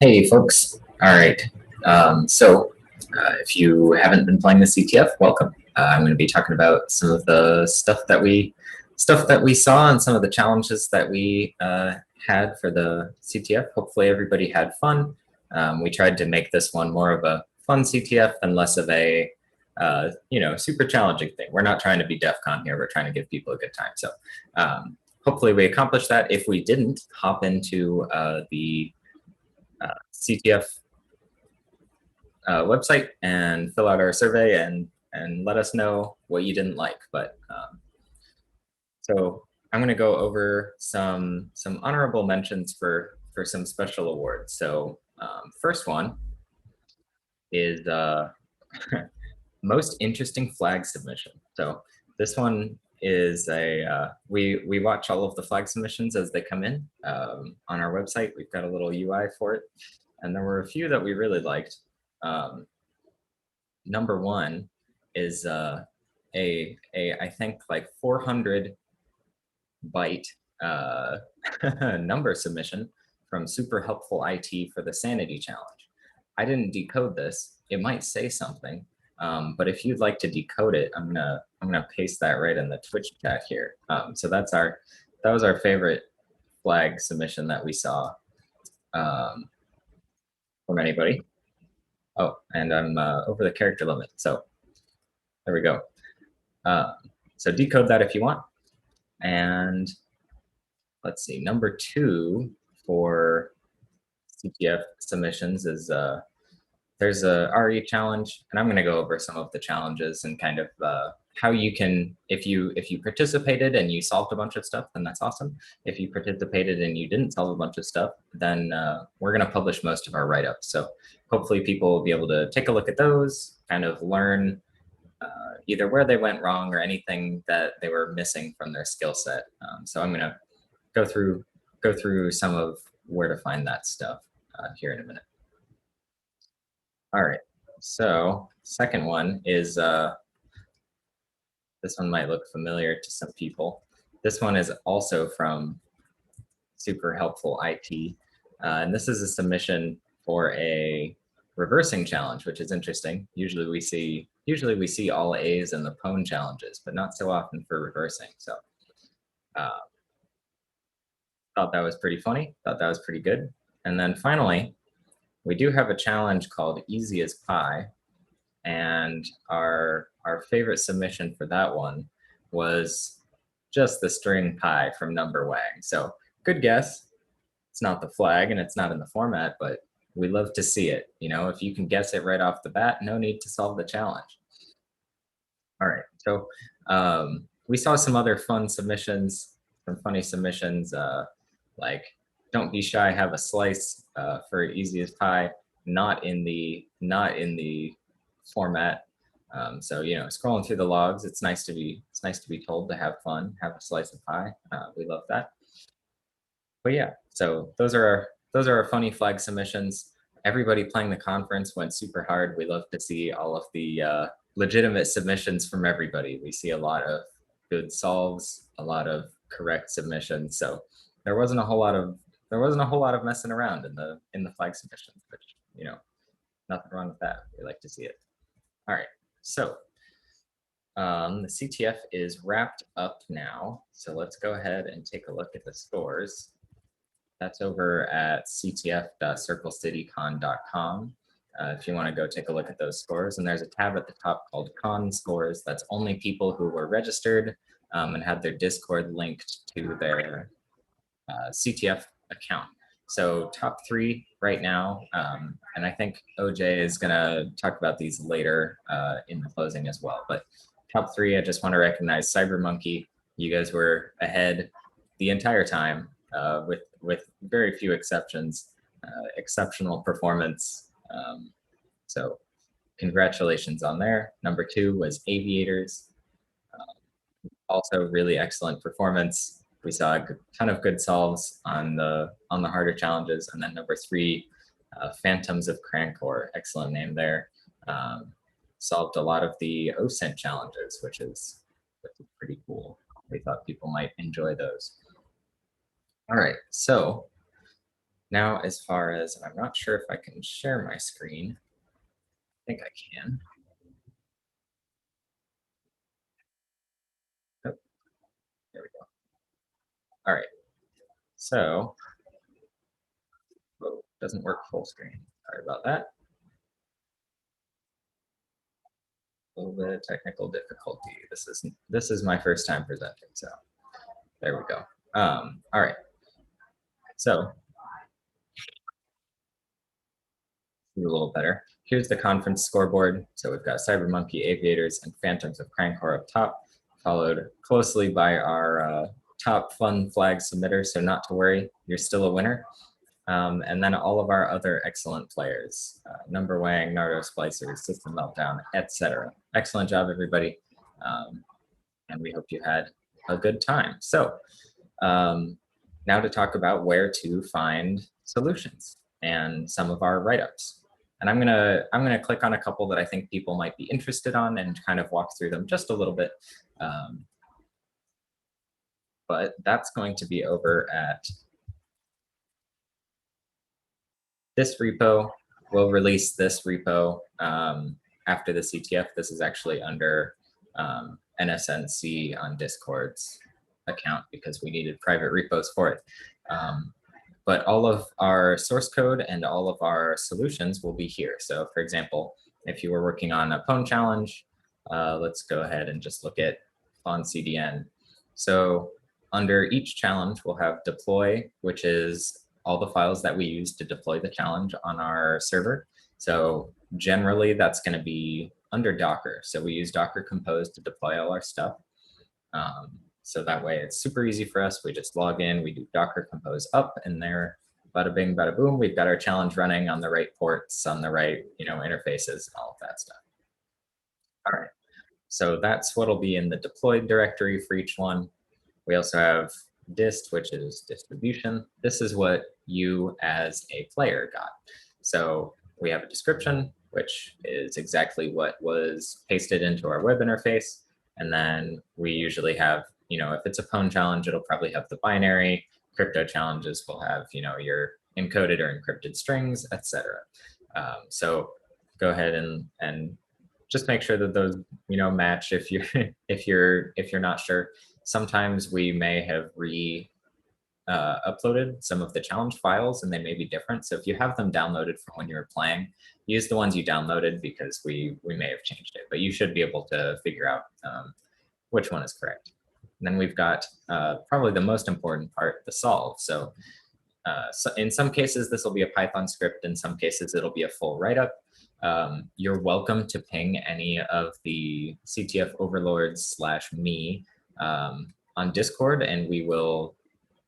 Hey folks. All right. If you haven't been playing the CTF, welcome. I'm going to be talking about some of the stuff that we saw and some of the challenges that we had for the CTF. Hopefully everybody had fun. We tried to make this one more of a fun CTF and less of a super challenging thing. We're not trying to be DEF CON here. We're trying to give people a good time. So hopefully we accomplished that. If we didn't, hop into the CTF website and fill out our survey and let us know what you didn't like. So I'm going to go over some honorable mentions for some special awards. So first one is most interesting flag submission. So this one is we watch all of the flag submissions as they come in on our website. We've got a little UI for it. And there were a few that we really liked. Number one is I think like 400 byte number submission from Super Helpful IT for the Sanity Challenge. I didn't decode this. It might say something, but if you'd like to decode it, I'm gonna paste that right in the Twitch chat here. So that was our favorite flag submission that we saw. From anybody. Oh, and I'm over the character limit, so there we go. So decode that if you want. And let's see, number two for CTF submissions is there's a RE challenge, and I'm going to go over some of the challenges and kind of how you can, if you participated and you solved a bunch of stuff, then that's awesome. If you participated and you didn't solve a bunch of stuff, then we're going to publish most of our write-ups. So hopefully people will be able to take a look at those, kind of learn either where they went wrong or anything that they were missing from their skill set. So I'm going to go through some of where to find that stuff here in a minute. All right, so second one is, this one might look familiar to some people. This one is also from Super Helpful IT, and this is a submission for a reversing challenge, which is interesting. Usually we see all A's in the pwn challenges, but not so often for reversing. So thought that was pretty funny, thought that was pretty good. And then finally, we do have a challenge called Easy as Pie, and our favorite submission for that one was just the string pi from Number Wang. So good guess. It's not the flag and it's not in the format, but we love to see it. You know, if you can guess it right off the bat, no need to solve the challenge. All right, so we saw some other fun submissions, some funny submissions, like don't be shy, have a slice for Easy as Pie, not in the format. So you know, scrolling through the logs, it's nice to be told to have fun, have a slice of pie. We love that. But yeah, so those are our funny flag submissions. Everybody playing the conference went super hard. We love to see all of the legitimate submissions from everybody. We see a lot of good solves, a lot of correct submissions. So there wasn't a whole lot of messing around in the flag submissions, which, you know, nothing wrong with that. We like to see it. All right, so the CTF is wrapped up now. So let's go ahead and take a look at the scores. That's over at ctf.circlecitycon.com. If you want to go take a look at those scores. And there's a tab at the top called Con Scores. That's only people who were registered and had their Discord linked to their CTF account. So top three right now, and I think OJ is gonna talk about these later in the closing as well. But top three, I just want to recognize CyberMonkey. You guys were ahead the entire time with very few exceptions. Exceptional performance. So congratulations on there. Number two was Aviators. Also really excellent performance. We saw a ton of good solves on the harder challenges. And then number three, Phantoms of Crancor, excellent name there. Solved a lot of the OSINT challenges, which is pretty cool. We thought people might enjoy those. All right, so Now, as far as, and I'm not sure if I can share my screen. I think I can. Oh, there we go. All right. So, whoa, doesn't work full screen. Sorry about that. A little bit of technical difficulty. This is my first time presenting, so there we go. All right. So, a little better. Here's the conference scoreboard. So we've got Cyber Monkey, Aviators, and Phantoms of Crankcore up top, followed closely by our top fun flag submitter. So not to worry, you're still a winner. And then all of our other excellent players, Number Wang, Nardo Splicer, System Meltdown, etc. Excellent job, everybody. And we hope you had a good time. So now to talk about where to find solutions and some of our write-ups. And I'm gonna click on a couple that I think people might be interested on and kind of walk through them just a little bit. But that's going to be over at this repo. We'll release this repo after the CTF. This is actually under NSNC on Discord's account because we needed private repos for it. But all of our source code and all of our solutions will be here. So for example, if you were working on a Pwn challenge, let's go ahead and just look at on CDN. So under each challenge, we'll have deploy, which is all the files that we use to deploy the challenge on our server. So generally that's going to be under Docker. So we use Docker Compose to deploy all our stuff. So that way it's super easy for us. We just log in, we do Docker Compose up, and there, bada bing, bada boom, we've got our challenge running on the right ports, on the right, interfaces, all of that stuff. All right, so that's what'll be in the deployed directory for each one. We also have dist, which is distribution. This is what you as a player got. So we have a description, which is exactly what was pasted into our web interface. And then we usually have, if it's a Pwn challenge, it'll probably have the binary. Crypto challenges will have, your encoded or encrypted strings, etc. So go ahead and just make sure that those, match if you're if you're not sure. Sometimes we may have uploaded some of the challenge files and they may be different. So if you have them downloaded from when you were playing, use the ones you downloaded because we may have changed it, but you should be able to figure out which one is correct. And then we've got probably the most important part, the solve. So in some cases, this will be a Python script. In some cases, it'll be a full write-up. You're welcome to ping any of the CTF Overlords /me on Discord, and we will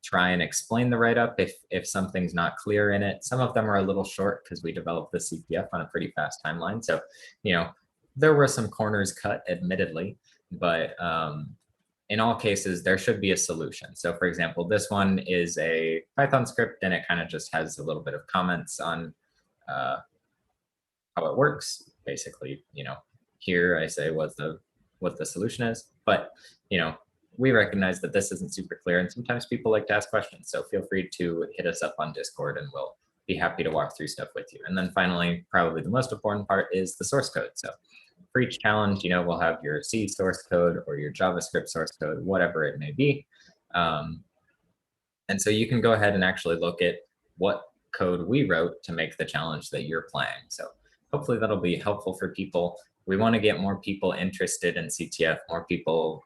try and explain the write-up if something's not clear in it. Some of them are a little short because we developed the CTF on a pretty fast timeline. So, there were some corners cut, admittedly, but in all cases, there should be a solution. So for example, this one is a Python script and it kind of just has a little bit of comments on how it works. Basically, here I say what the solution is, but we recognize that this isn't super clear and sometimes people like to ask questions. So feel free to hit us up on Discord and we'll be happy to walk through stuff with you. And then finally, probably the most important part is the source code. So for each challenge, we'll have your C source code or your JavaScript source code, whatever it may be. And so you can go ahead and actually look at what code we wrote to make the challenge that you're playing. So hopefully that'll be helpful for people. We want to get more people interested in CTF, more people,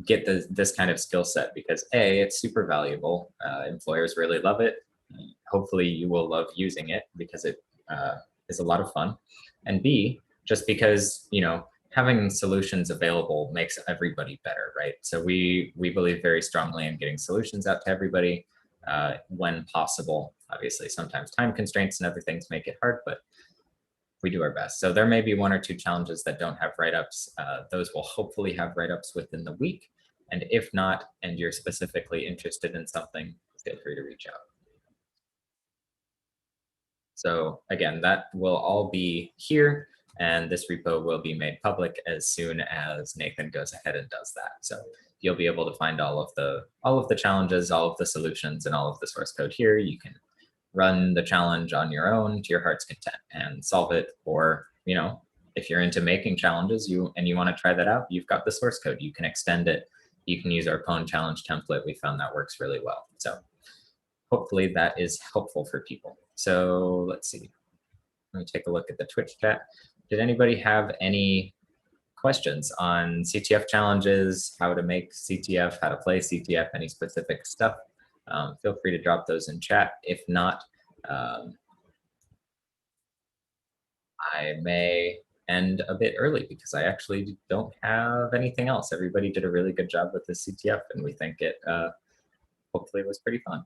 get this kind of skill set because A, it's super valuable. Employers really love it. Hopefully you will love using it because it is a lot of fun. And B, just because, having solutions available makes everybody better, right? So we believe very strongly in getting solutions out to everybody when possible. Obviously, sometimes time constraints and other things make it hard, but we do our best. So there may be one or two challenges that don't have write-ups. Those will hopefully have write-ups within the week. And if not, and you're specifically interested in something, feel free to reach out. So again, that will all be here. And this repo will be made public as soon as Nathan goes ahead and does that. So you'll be able to find all of the challenges, all of the solutions, and all of the source code here. You can run the challenge on your own to your heart's content and solve it. Or, you know, if you're into making challenges and you want to try that out, you've got the source code. You can extend it. You can use our Pwn challenge template. We found that works really well. So hopefully that is helpful for people. So let's see. Let me take a look at the Twitch chat. Did anybody have any questions on CTF challenges, how to make CTF, how to play CTF, any specific stuff? Feel free to drop those in chat. If not, I may end a bit early because I actually don't have anything else. Everybody did a really good job with the CTF, and we think it hopefully was pretty fun.